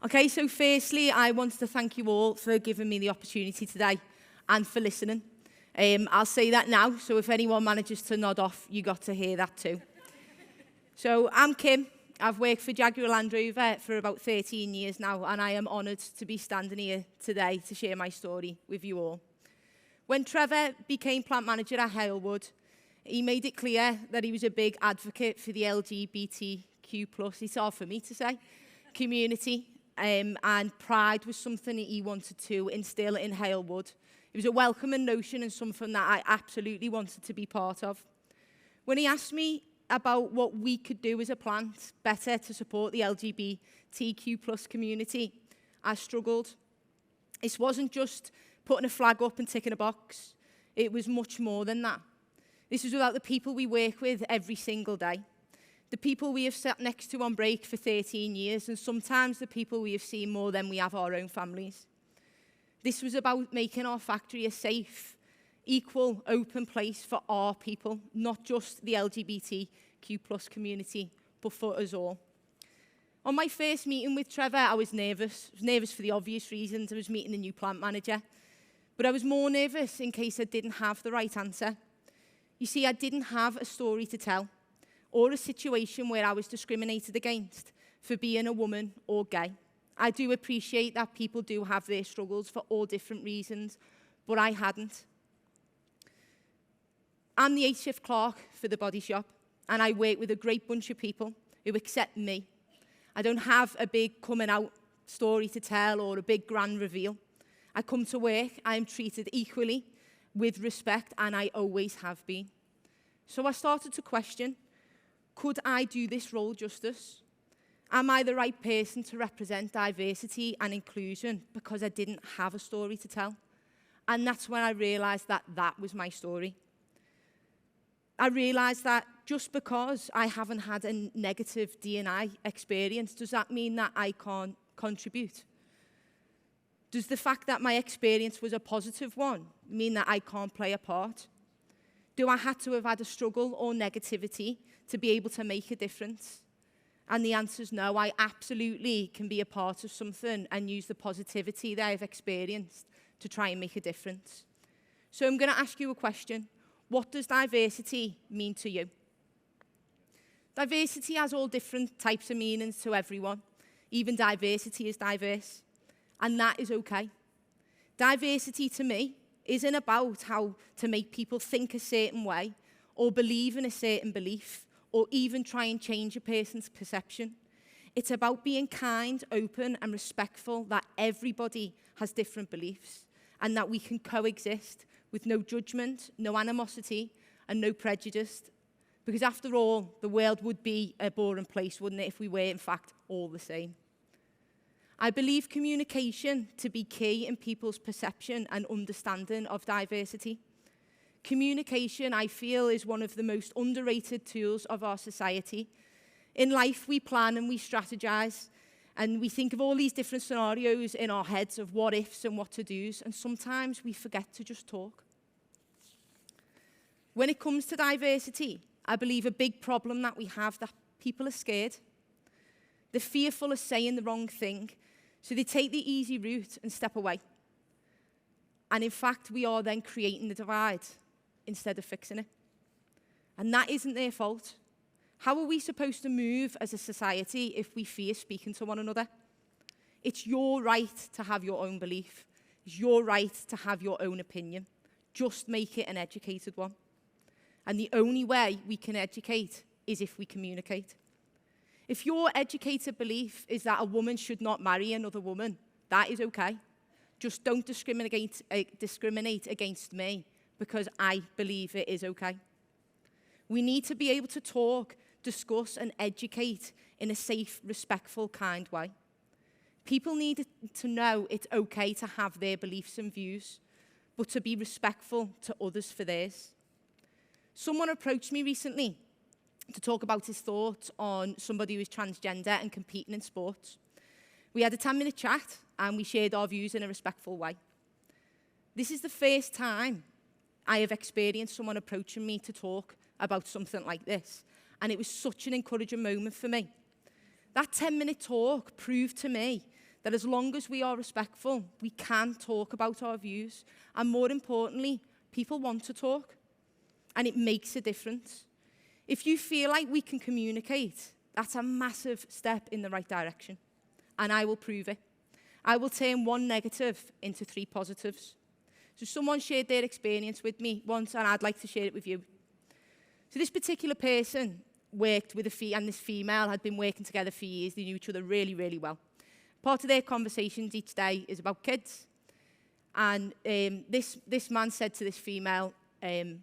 Okay, so firstly, I want to thank you all for giving me the opportunity today and for listening. I'll say that now, so if anyone manages to nod off, you got to hear that too. So I'm Kim. I've worked for Jaguar Land Rover for about 13 years now, and I am honoured to be standing here today to share my story with you all. When Trevor became plant manager at Halewood, he made it clear that he was a big advocate for the LGBTQ+, it's hard for me to say, community, and pride was something that he wanted to instill in Halewood. It was a welcoming notion and something that I absolutely wanted to be part of. When he asked me about what we could do as a plant better to support the LGBTQ+ community, I struggled. This wasn't just putting a flag up and ticking a box. It was much more than that. This was about the people we work with every single day. The people we have sat next to on break for 13 years, and sometimes the people we have seen more than we have our own families. This was about making our factory a safe, equal, open place for our people, not just the LGBTQ+ community, but for us all. On my first meeting with Trevor, I was nervous. I was nervous for the obvious reasons. I was meeting a new plant manager. But I was more nervous in case I didn't have the right answer. You see, I didn't have a story to tell, or a situation where I was discriminated against for being a woman or gay. I do appreciate that people do have their struggles for all different reasons, but I hadn't. I'm the 8th shift clerk for the body shop, and I work with a great bunch of people who accept me. I don't have a big coming out story to tell or a big grand reveal. I come to work, I am treated equally with respect, and I always have been. So I started to question, could I do this role justice? Am I the right person to represent diversity and inclusion because I didn't have a story to tell? And that's when I realised that that was my story. I realised that just because I haven't had a negative D&I experience, does that mean that I can't contribute? Does the fact that my experience was a positive one mean that I can't play a part? Do I have to have had a struggle or negativity to be able to make a difference? And the answer is no. I absolutely can be a part of something and use the positivity that I've experienced to try and make a difference. So I'm going to ask you a question. What does diversity mean to you? Diversity has all different types of meanings to everyone. Even diversity is diverse. And that is okay. Diversity to me isn't about how to make people think a certain way or believe in a certain belief or even try and change a person's perception. It's about being kind, open, and respectful that everybody has different beliefs and that we can coexist with no judgment, no animosity, and no prejudice. Because after all, the world would be a boring place, wouldn't it, if we were, in fact, all the same. I believe communication to be key in people's perception and understanding of diversity. Communication, I feel, is one of the most underrated tools of our society. In life, we plan and we strategize, and we think of all these different scenarios in our heads of what ifs and what to-dos, and sometimes we forget to just talk. When it comes to diversity, I believe a big problem that we have that people are scared. They're fearful of saying the wrong thing, so they take the easy route and step away. And in fact, we are then creating the divide instead of fixing it. And that isn't their fault. How are we supposed to move as a society if we fear speaking to one another? It's your right to have your own belief. It's your right to have your own opinion. Just make it an educated one. And the only way we can educate is if we communicate. If your educated belief is that a woman should not marry another woman, that is okay. Just don't discriminate against me because I believe it is okay. We need to be able to talk, discuss, and educate in a safe, respectful, kind way. People need to know it's okay to have their beliefs and views, but to be respectful to others for theirs. Someone approached me recently to talk about his thoughts on somebody who is transgender and competing in sports. We had a 10-minute chat and we shared our views in a respectful way. This is the first time I have experienced someone approaching me to talk about something like this, and it was such an encouraging moment for me. That 10-minute talk proved to me that as long as we are respectful, we can talk about our views. And more importantly, people want to talk. And it makes a difference. If you feel like we can communicate, that's a massive step in the right direction. And I will prove it. I will turn one negative into 3 positives. So someone shared their experience with me once, and I'd like to share it with you. So this particular person worked with and this female had been working together for years. They knew each other really, really well. Part of their conversations each day is about kids. And this man said to this female, when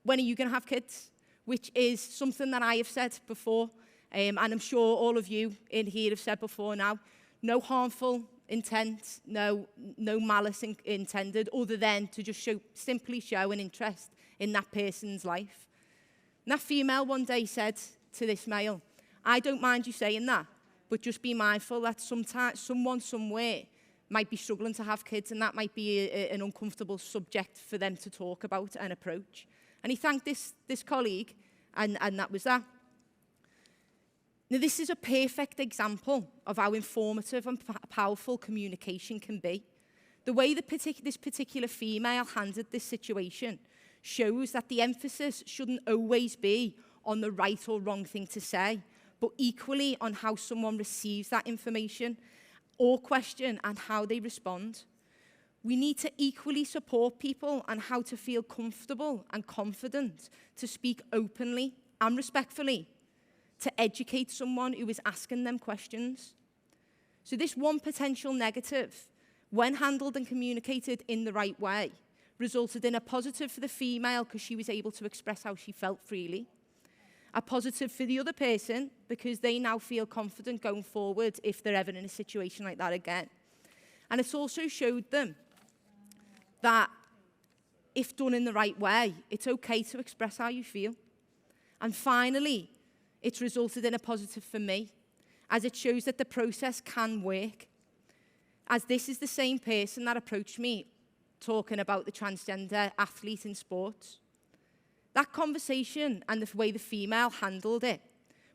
are you going to have kids? Which is something that I have said before, and I'm sure all of you in here have said before now. No harmful intent, no malice intended, other than to just simply show an interest in that person's life. And that female one day said to this male, I don't mind you saying that, but just be mindful that sometimes someone somewhere might be struggling to have kids, and that might be an uncomfortable subject for them to talk about and approach. And he thanked this colleague, and that was that. Now, this is a perfect example of how informative and powerful communication can be. The way this particular female handled this situation shows that the emphasis shouldn't always be on the right or wrong thing to say, but equally on how someone receives that information or question and how they respond. We need to equally support people on how to feel comfortable and confident to speak openly and respectfully, to educate someone who is asking them questions. So this one potential negative, when handled and communicated in the right way, resulted in a positive for the female because she was able to express how she felt freely. A positive for the other person because they now feel confident going forward if they're ever in a situation like that again. And it's also showed them that if done in the right way, it's okay to express how you feel. And finally, it's resulted in a positive for me, as it shows that the process can work. As this is the same person that approached me talking about the transgender athlete in sports. That conversation and the way the female handled it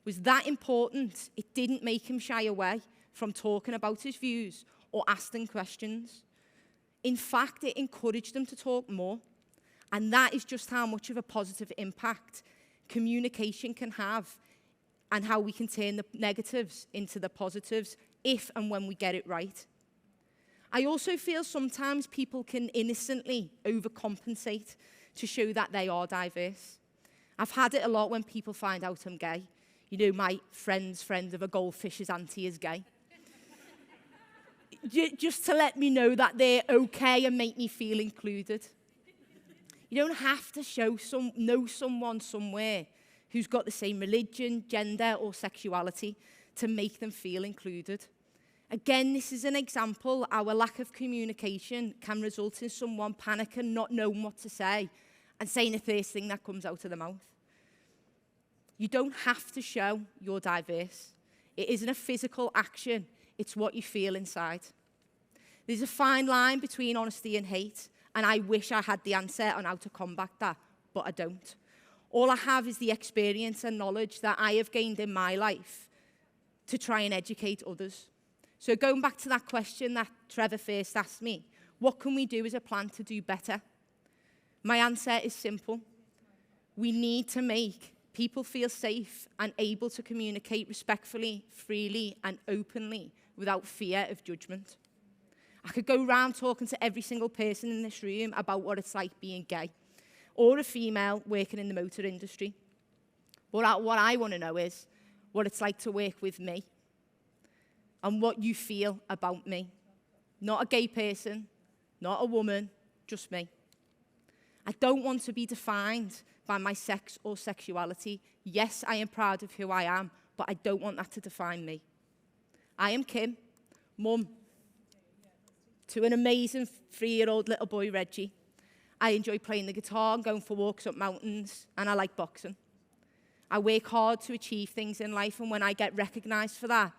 was that important. It didn't make him shy away from talking about his views or asking questions. In fact, it encouraged him to talk more. And that is just how much of a positive impact communication can have, and how we can turn the negatives into the positives if and when we get it right. I also feel sometimes people can innocently overcompensate to show that they are diverse. I've had it a lot when people find out I'm gay. You know, my friend's friend of a goldfish's auntie is gay. Just to let me know that they're okay and make me feel included. You don't have to know someone somewhere who's got the same religion, gender, or sexuality to make them feel included. Again, this is an example. Our lack of communication can result in someone panicking, not knowing what to say, and saying the first thing that comes out of the mouth. You don't have to show you're diverse. It isn't a physical action. It's what you feel inside. There's a fine line between honesty and hate, and I wish I had the answer on how to combat that, but I don't. All I have is the experience and knowledge that I have gained in my life to try and educate others. So going back to that question that Trevor first asked me, what can we do as a plan to do better? My answer is simple. We need to make people feel safe and able to communicate respectfully, freely, and openly without fear of judgment. I could go around talking to every single person in this room about what it's like being gay or a female working in the motor industry. But what I want to know is what it's like to work with me and what you feel about me. Not a gay person, not a woman, just me. I don't want to be defined by my sex or sexuality. Yes, I am proud of who I am, but I don't want that to define me. I am Kim, mum to an amazing 3-year-old little boy, Reggie. I enjoy playing the guitar and going for walks up mountains, and I like boxing. I work hard to achieve things in life, and when I get recognised for that,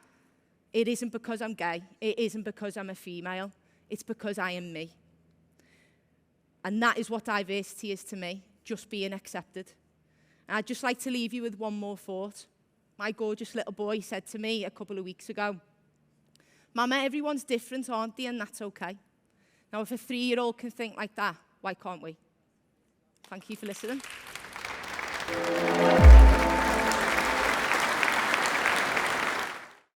it isn't because I'm gay, it isn't because I'm a female, it's because I am me. And that is what diversity is to me, just being accepted. And I'd just like to leave you with one more thought. My gorgeous little boy said to me a couple of weeks ago, Mama, everyone's different, aren't they? And that's okay. Now, if a 3-year-old can think like that, why can't we? Thank you for listening.